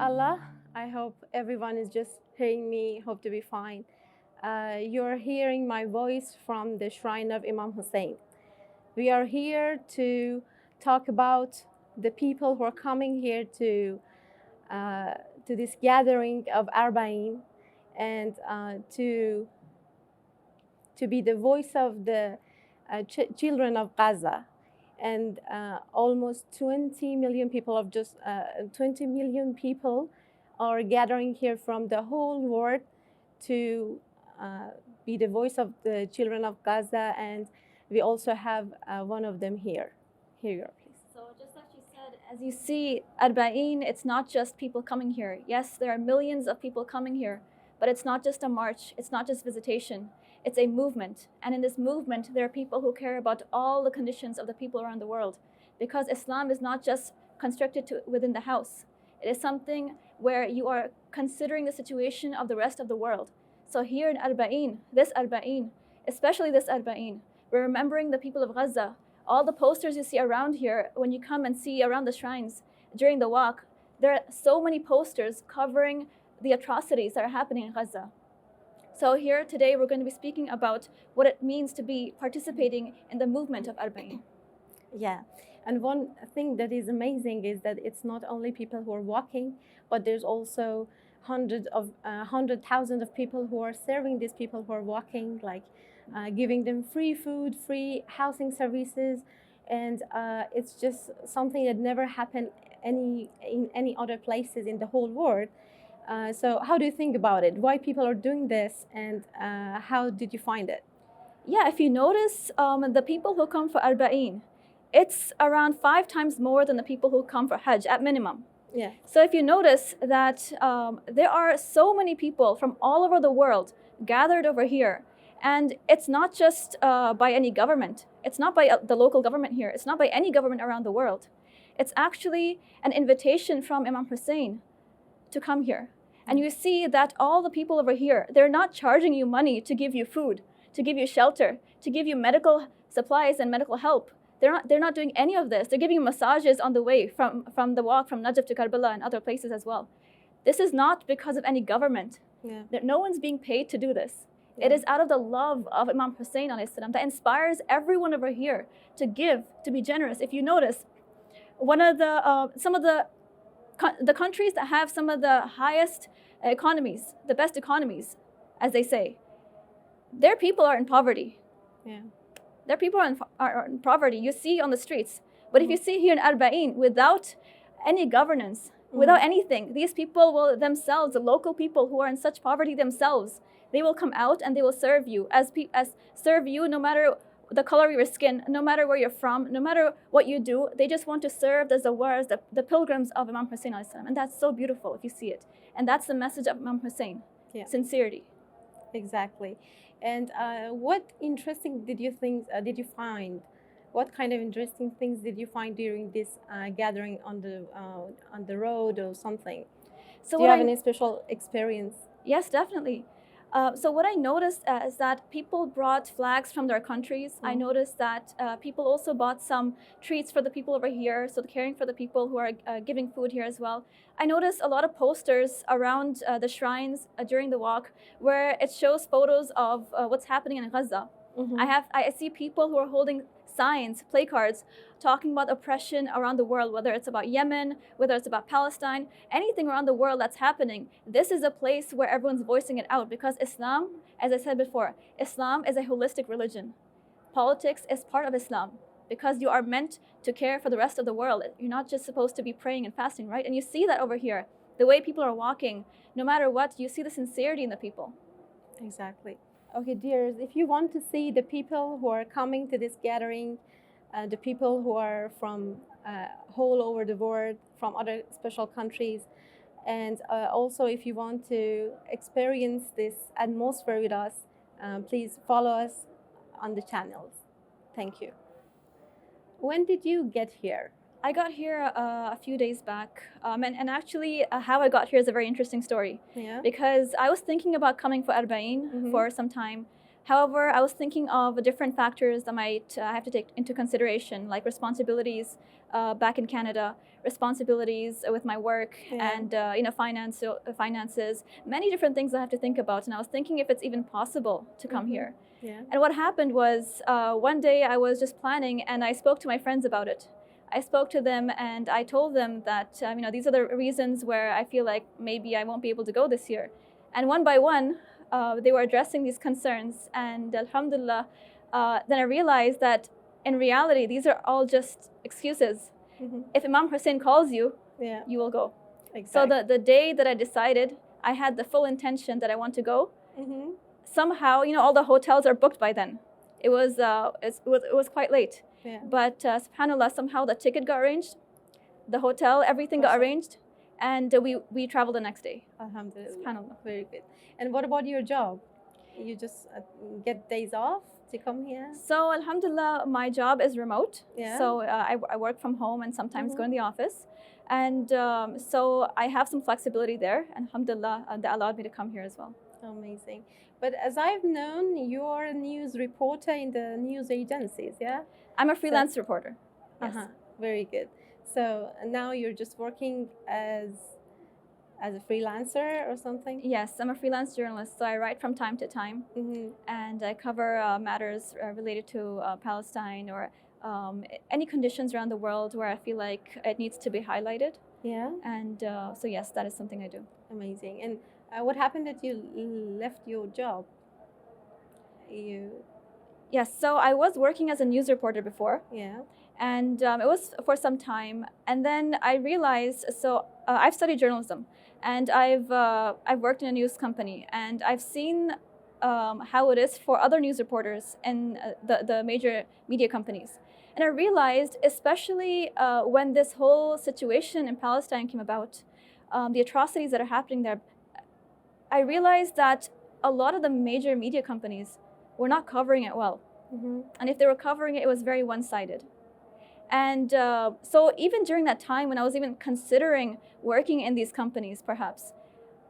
inshallah. I hope everyone is just hearing me, hope to be fine. You're hearing my voice from the shrine of Imam Hussein. We are here to talk about the people who are coming here uh, to this gathering of Arbaeen and to be the voice of the children of Gaza. And almost 20 million people of just 20 million people are gathering here from the whole world to be the voice of the children of Gaza. And we also have one of them here. Here you are, please. So just like you said, as you see, Arbaeen, it's not just people coming here. Yes, there are millions of people coming here, but it's not just a march, it's not just visitation, it's a movement. And in this movement, there are people who care about all the conditions of the people around the world, because Islam is not just constricted to within the house. It is something where you are considering the situation of the rest of the world. So here in Arbaeen, especially this Arbaeen, we're remembering the people of Gaza. All the posters you see around here, when you come and see around the shrines during the walk, there are so many posters covering the atrocities that are happening in Gaza. So here today we're going to be speaking about what it means to be participating in the movement of Arbaeen. Yeah, and one thing that is amazing is that it's not only people who are walking, but there's also hundred thousands of people who are serving these people who are walking, like giving them free food, free housing services, and it's just something that never happened in any other places in the whole world. So how do you think about it? Why people are doing this, and how did you find it? Yeah, if you notice, the people who come for Arbaeen, it's around 5 times more than the people who come for Hajj at minimum. Yeah. So if you notice that there are so many people from all over the world gathered over here, and it's not just by any government. It's not by the local government here. It's not by any government around the world. It's actually an invitation from Imam Hussein to come here. And you see that all the people over here, they're not charging you money to give you food, to give you shelter, to give you medical supplies and medical help. They're not doing any of this. They're giving you massages on the way from the walk from Najaf to Karbala and other places as well. This is not because of any government. Yeah. No one's being paid to do this. Yeah. It is out of the love of Imam Hussein that inspires everyone over here to give, to be generous. If you notice, one of the some of the countries that have some of the highest economies, the best economies, as they say, their people are in poverty. Yeah. Their people are in poverty. You see on the streets. But if you see here in Arbaeen, without any governance, without anything, these people will themselves, the local people who are in such poverty themselves, they will come out and they will serve you as serve you no matter the color of your skin, no matter where you're from, no matter what you do. They just want to serve as the pilgrims of Imam Hussein alayhi salam. And that's so beautiful if you see it. And that's the message of Imam Hussein, sincerity. Exactly. And what interesting did you find? What kind of interesting things did you find during this gathering on the road or something? So do you have any special experience? Yes, definitely. So what I noticed is that people brought flags from their countries. I noticed that people also bought some treats for the people over here, so caring for the people who are giving food here as well. I noticed a lot of posters around the shrines during the walk where it shows photos of what's happening in Gaza. I see people who are holding signs, placards, talking about oppression around the world, whether it's about Yemen, whether it's about Palestine, anything around the world that's happening. This is a place where everyone's voicing it out, because Islam, as I said before, Islam is a holistic religion. Politics is part of Islam, because you are meant to care for the rest of the world. You're not just supposed to be praying and fasting, right? And you see that over here. The way people are walking, no matter what, you see the sincerity in the people. Exactly. Okay, dears, if you want to see the people who are coming to this gathering, the people who are from all over the world, from other special countries, and also if you want to experience this atmosphere with us, please follow us on the channels. Thank you. When did you get here? I got here a few days back, and actually how I got here is a very interesting story. Yeah. Because I was thinking about coming for Arbaeen for some time, However, I was thinking of different factors that might have to take into consideration, like responsibilities back in Canada, responsibilities with my work, and finances, many different things I have to think about. And I was thinking if it's even possible to come here. Yeah. And what happened was one day I was just planning, and I spoke to my friends about it. I spoke to them and I told them that these are the reasons where I feel like maybe I won't be able to go this year. And one by one, they were addressing these concerns, and alhamdulillah, then I realized that in reality, these are all just excuses. If Imam Hussein calls you, you will go. Exactly. So the day that I decided, I had the full intention that I want to go. Somehow, all the hotels are booked by then. It was quite late. Yeah. But subhanallah, somehow the ticket got arranged, the hotel, everything got arranged, and we traveled the next day. Alhamdulillah. SubhanAllah. Very good. And what about your job? You just get days off to come here? So alhamdulillah, my job is remote. Yeah. So I work from home and sometimes go in the office. And so I have some flexibility there. And alhamdulillah, that allowed me to come here as well. Amazing. But as I've known, you're a news reporter in the news agencies, yeah? I'm a freelance reporter. Yes. Very good. So now you're just working as a freelancer or something? Yes, I'm a freelance journalist. So I write from time to time, and I cover matters related to Palestine or any conditions around the world where I feel like it needs to be highlighted. Yeah. And so yes, that is something I do. Amazing. And what happened that you left your job? Yes, so I was working as a news reporter before. Yeah. And it was for some time. And then I realized, so I've studied journalism, and I've worked in a news company, and I've seen how it is for other news reporters in the major media companies. And I realized, especially when this whole situation in Palestine came about, the atrocities that are happening there, I realized that a lot of the major media companies were not covering it well. And if they were covering it, it was very one-sided. And so even during that time when I was even considering working in these companies, perhaps,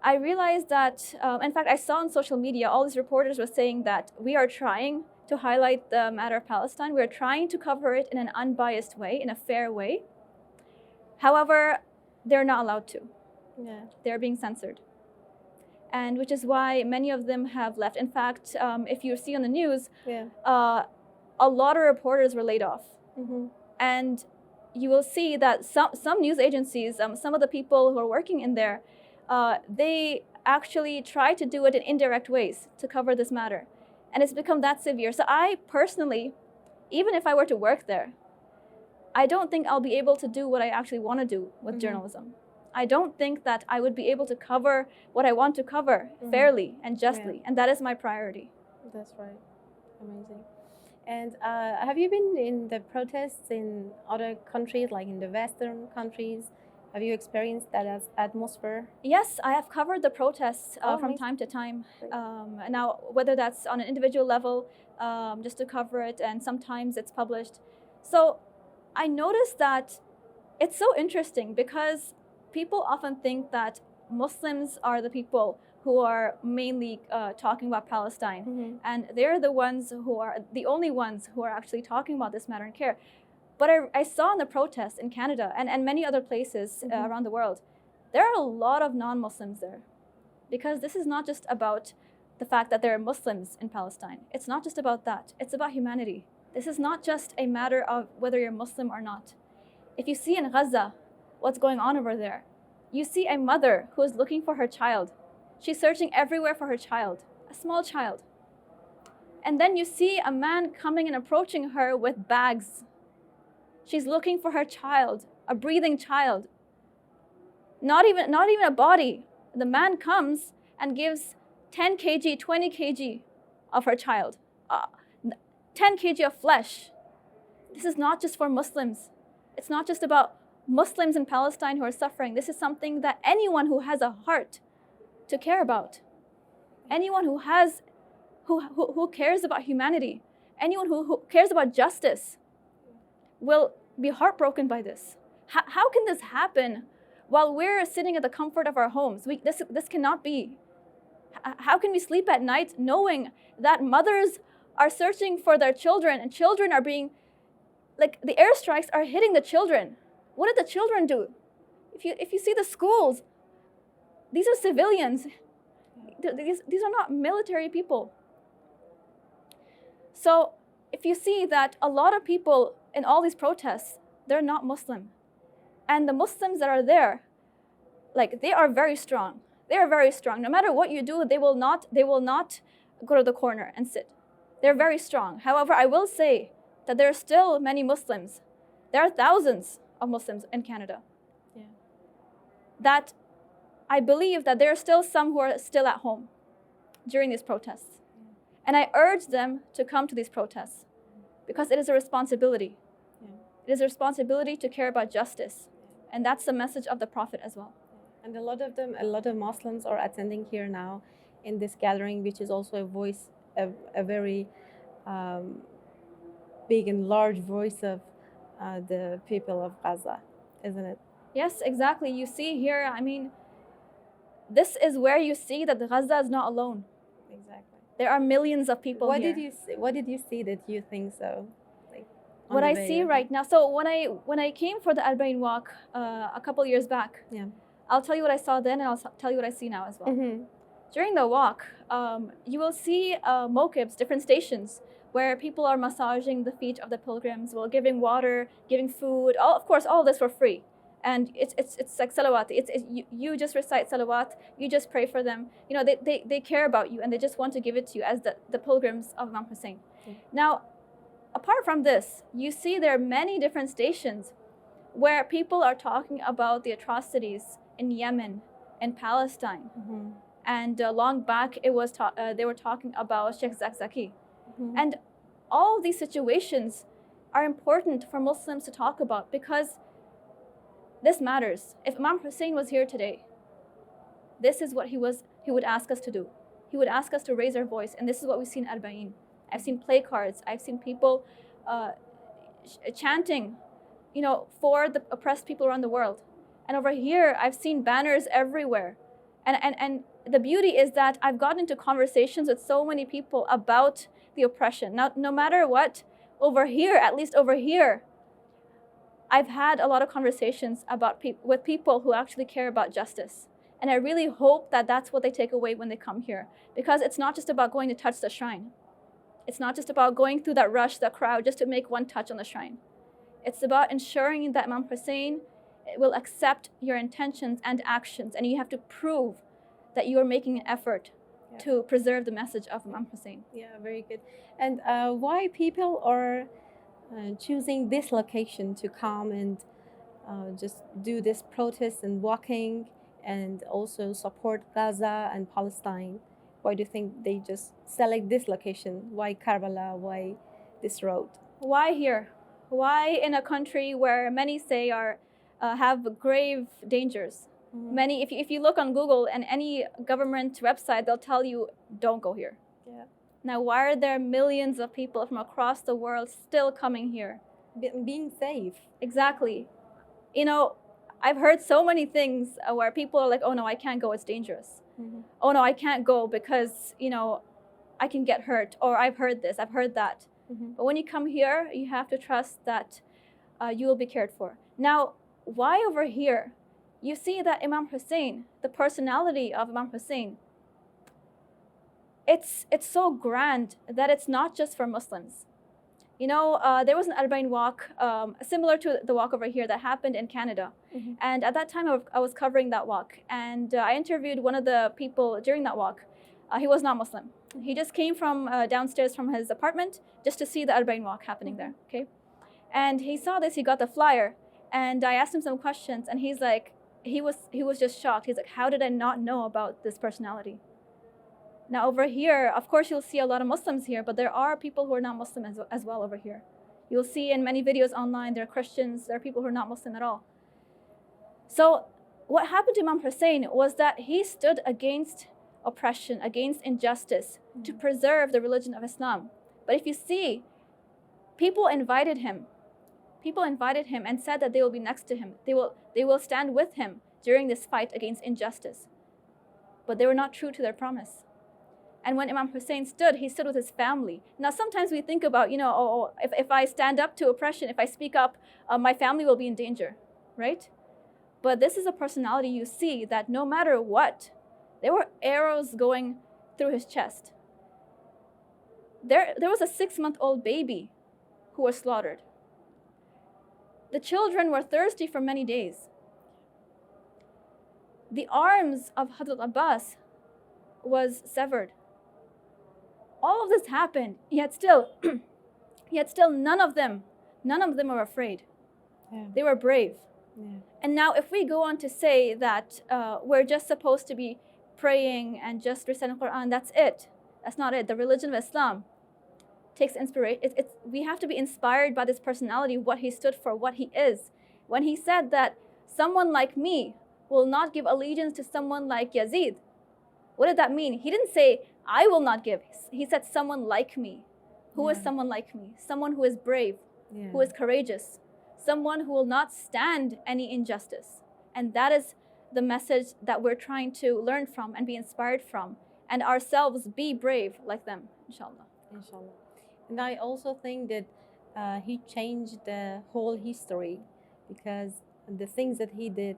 I realized that, in fact, I saw on social media, all these reporters were saying that we are trying to highlight the matter of Palestine. We're trying to cover it in an unbiased way, in a fair way. However, they're not allowed to. Yeah. They're being censored. And which is why many of them have left. In fact, if you see on the news, a lot of reporters were laid off. And you will see that some news agencies, some of the people who are working in there, they actually try to do it in indirect ways to cover this matter. And it's become that severe. So I personally, even if I were to work there, I don't think I'll be able to do what I actually want to do with journalism. I don't think that I would be able to cover what I want to cover fairly and justly. And that is my priority. That's right. Amazing. And have you been in the protests in other countries, like in the Western countries? Have you experienced that as atmosphere? Yes, I have covered the protests from time to time. Now, whether that's on an individual level, just to cover it, and sometimes it's published. So I noticed that it's so interesting because people often think that Muslims are the people who are mainly talking about Palestine. And they're the ones who are the only ones who are actually talking about this matter and care. But I saw in the protests in Canada and many other places around the world, there are a lot of non-Muslims there. Because this is not just about the fact that there are Muslims in Palestine. It's not just about that. It's about humanity. This is not just a matter of whether you're Muslim or not. If you see in Gaza what's going on over there, you see a mother who is looking for her child. She's searching everywhere for her child, a small child. And then you see a man coming and approaching her with bags. She's looking for her child, a breathing child. Not even a body. The man comes and gives 10 kg, 20 kg of her child, 10 kg of flesh. This is not just for Muslims. It's not just about Muslims in Palestine who are suffering. This is something that anyone who has a heart to care about, anyone who cares about humanity, anyone who cares about justice will be heartbroken by this. How can this happen while we're sitting at the comfort of our homes? This cannot be. How can we sleep at night knowing that mothers are searching for their children and children are being, like, the airstrikes are hitting the children? What did the children do? If you see the schools, these are civilians. These are not military people. So if you see that a lot of people in all these protests, they're not Muslim. And the Muslims that are there, like, they are very strong. They are very strong. No matter what you do, they will not go to the corner and sit. They're very strong. However, I will say that there are still many Muslims. There are thousands of Muslims in Canada. Yeah. That I believe that there are still some who are still at home during these protests. And I urge them to come to these protests because it is a responsibility. Yeah. It is a responsibility to care about justice. And that's the message of the Prophet as well. And a lot of Muslims are attending here now in this gathering, which is also a voice, a very big and large voice of the people of Gaza, isn't it? Yes, exactly. You see here, I mean, this is where you see that Gaza is not alone. Exactly. There are millions of people What here. What did you see that you think so? Like, what I see right now. So when I came for the Arbaeen walk a couple years back, yeah, I'll tell you what I saw then, and I'll tell you what I see now as well. Mm-hmm. During the walk, you will see mokibs, different stations, where people are massaging the feet of the pilgrims, while giving water, giving food. Of course, all of this for free. And it's like salawat. You just recite salawat. You just pray for them. You know, they care about you, and they just want to give it to you as the pilgrims of Imam Hussein. Yeah. Now, apart from this, you see there are many different stations where people are talking about the atrocities in Yemen and Palestine. Mm-hmm. And long back, it was they were talking about Sheikh Zakzaki. Mm-hmm. And all of these situations are important for Muslims to talk about because this matters. If Imam Hussein was here today, this is what he would ask us to do. He would ask us to raise our voice, and this is what we see in Arbaeen. I've seen play cards. I've seen people chanting, you know, for the oppressed people around the world. And over here, I've seen banners everywhere. And the beauty is that I've gotten into conversations with so many people about the oppression. Now, no matter what, over here, at least over here, I've had a lot of conversations with people who actually care about justice. And I really hope that that's what they take away when they come here. Because it's not just about going to touch the shrine. It's not just about going through that rush, that crowd, just to make one touch on the shrine. It's about ensuring that Imam Hussein will accept your intentions and actions. And you have to prove that you are making an effort to preserve the message of Imam Hussein. Yeah, very good. And why people are choosing this location to come and just do this protest and walking and also support Gaza and Palestine? Why do you think they just select this location? Why Karbala? Why this road? Why here? Why in a country where many say have grave dangers? Mm-hmm. Many, if you look on Google and any government website, they'll tell you, don't go here. Yeah. Now, why are there millions of people from across the world still coming here? Being safe. Exactly. You know, I've heard so many things where people are like, oh no, I can't go, it's dangerous. Mm-hmm. Oh no, I can't go because, you know, I can get hurt, or I've heard this, I've heard that. Mm-hmm. But when you come here, you have to trust that you will be cared for. Now, why over here? You see that Imam Hussein, the personality of Imam Hussein, it's so grand that it's not just for Muslims. You know, there was an Arbaeen walk similar to the walk over here that happened in Canada. Mm-hmm. And at that time, I was covering that walk. And I interviewed one of the people during that walk. He was not Muslim. He just came from downstairs from his apartment just to see the Arbaeen walk happening there, okay? And he saw this, he got the flyer. And I asked him some questions, and he's like, he was just shocked. He's like, how did I not know about this personality? Now over here, of course, you'll see a lot of Muslims here, but there are people who are not Muslim as well over here. You'll see in many videos online, there are Christians, there are people who are not Muslim at all. So what happened to Imam Hussein was that he stood against oppression, against injustice, to preserve the religion of Islam. But if you see, people invited him and said that they will be next to him. They will stand with him during this fight against injustice. But they were not true to their promise. And when Imam Hussein stood, he stood with his family. Now, sometimes we think about, if I stand up to oppression, if I speak up, my family will be in danger, right? But this is a personality you see that no matter what, there were arrows going through his chest. There was a 6-month-old baby who was slaughtered. The children were thirsty for many days. The arms of Hazrat Abbas was severed. All of this happened, yet still none of them were afraid. Yeah. They were brave. Yeah. And now if we go on to say that we're just supposed to be praying and just reciting the Quran, that's it. That's not it. The religion of Islam takes inspiration. We have to be inspired by this personality, what he stood for, what he is. When he said that someone like me will not give allegiance to someone like Yazid, what did that mean? He didn't say, I will not give. He said, someone like me. Who is someone like me? Someone who is brave, who is courageous, someone who will not stand any injustice. And that is the message that we're trying to learn from and be inspired from, and ourselves be brave like them, inshallah. Inshallah. And I also think that he changed the whole history, because the things that he did,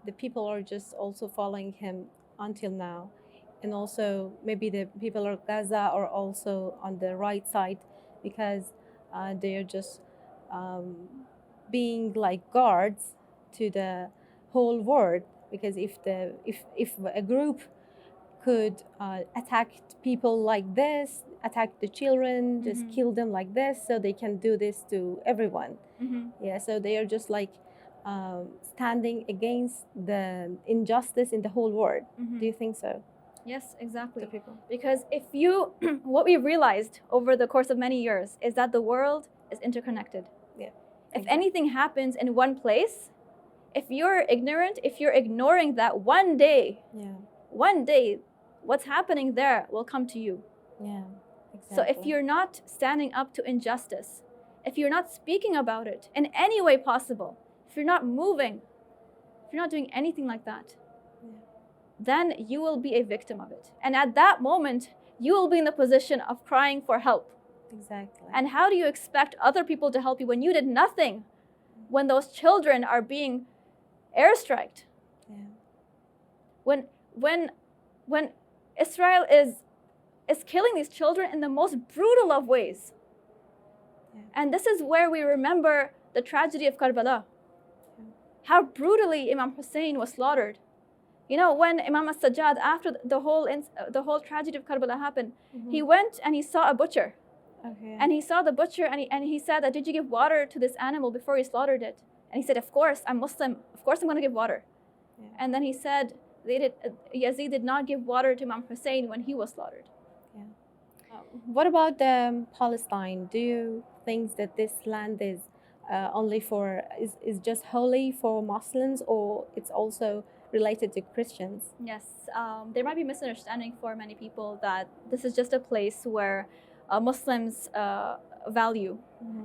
the people are just also following him until now. And also maybe the people of Gaza are also on the right side, because they are just being like guards to the whole world. Because if a group could attack people like this, attack the children, just kill them like this, so they can do this to everyone. Yeah, so they are just like standing against the injustice in the whole world. Do you think so? Yes, exactly. The people. Because what we realized over the course of many years is that the world is interconnected. Yeah. If anything happens in one place, if you're ignorant, if you're ignoring that, one day, what's happening there will come to you. Yeah, exactly. So if you're not standing up to injustice, if you're not speaking about it in any way possible, if you're not moving, if you're not doing anything like that, then you will be a victim of it. And at that moment, you will be in the position of crying for help. Exactly. And how do you expect other people to help you when you did nothing, when those children are being airstriked? Yeah. When Israel is killing these children in the most brutal of ways. Yeah. And this is where we remember the tragedy of Karbala. How brutally Imam Hussein was slaughtered. You know, when Imam as-Sajjad, after the whole tragedy of Karbala happened, he went and he saw a butcher. Okay. And he saw the butcher and he said, did you give water to this animal before you slaughtered it? And he said, of course, I'm Muslim. Of course I'm going to give water. Yeah. And then he said, Yazid did not give water to Imam Hussein when he was slaughtered. Yeah. What about Palestine? Do you think that this land is is just holy for Muslims, or it's also related to Christians? Yes, there might be misunderstanding for many people that this is just a place where Muslims value.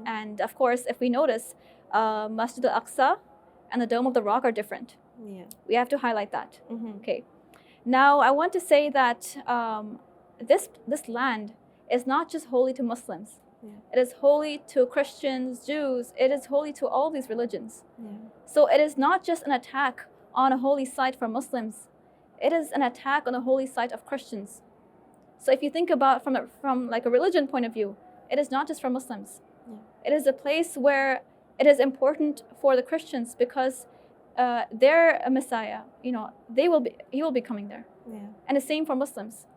And of course, if we notice, Masjid al-Aqsa and the Dome of the Rock are different. Yeah. We have to highlight that. Okay. Now, I want to say that this land is not just holy to Muslims. Yeah. It is holy to Christians, Jews. It is holy to all these religions. Yeah. So it is not just an attack on a holy site for Muslims. It is an attack on the holy site of Christians. So if you think about from like a religion point of view, it is not just for Muslims. Yeah. It is a place where it is important for the Christians because their Messiah, he will be coming there. Yeah. And the same for Muslims.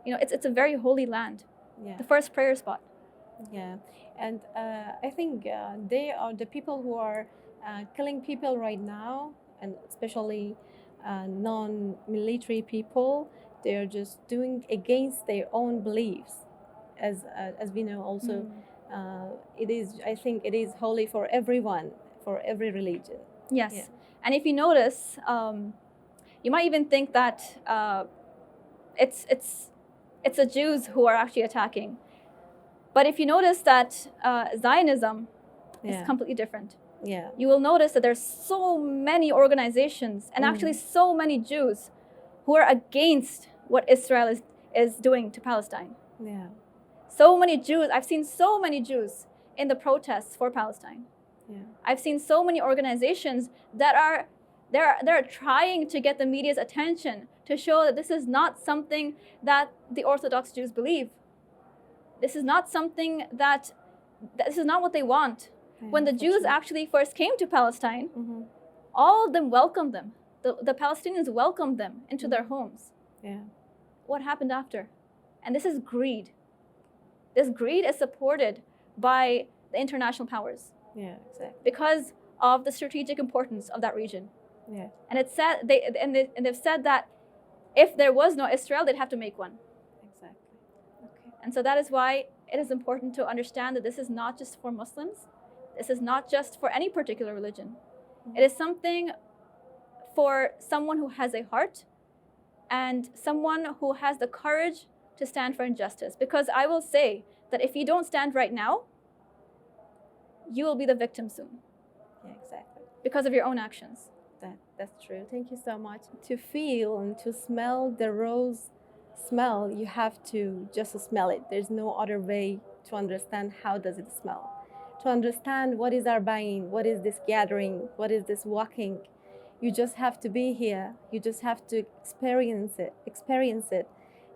It's a very holy land. Yeah. The first prayer spot. Yeah. And I think they are the people who are killing people right now, and especially non-military people. They are just doing against their own beliefs, as we know. Also, I think it is holy for everyone, for every religion. Yes. Yeah. And if you notice, you might even think that it's the Jews who are actually attacking. But if you notice that Zionism is completely different. Yeah. You will notice that there's so many organizations and actually so many Jews who are against what Israel is doing to Palestine. Yeah. So many Jews, I've seen so many Jews in the protests for Palestine. Yeah. I've seen so many organizations that are they're trying to get the media's attention to show that this is not something that the Orthodox Jews believe. This is not something that this is not what they want. Yeah, When the Jews actually. actually first came to Palestine, Mm-hmm. all of them welcomed them. The Palestinians welcomed them into their homes. Yeah. What happened after? And this is greed. This greed is supported by the international powers Yeah, exactly. because of the strategic importance of that region. Yeah. And it's said they've said that if there was no Israel, they'd have to make one. Exactly. Okay. And so that is why it is important to understand that this is not just for Muslims. This is not just for any particular religion. It is something for someone who has a heart and someone who has the courage to stand for injustice. Because I will say that if you don't stand right now, you will be the victim soon. Yeah, exactly. Because of your own actions. That's true. Thank you so much. To feel and to smell the rose smell, you have to just smell it. There's no other way to understand how does it smell. To understand what is Arbaeen, what is this gathering, what is this walking, you just have to be here. You just have to experience it.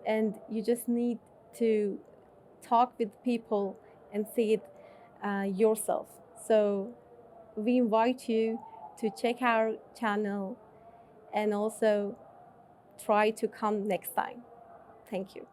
And you just need to talk with people and see it yourself. So we invite you to check our channel and also try to come next time. Thank you.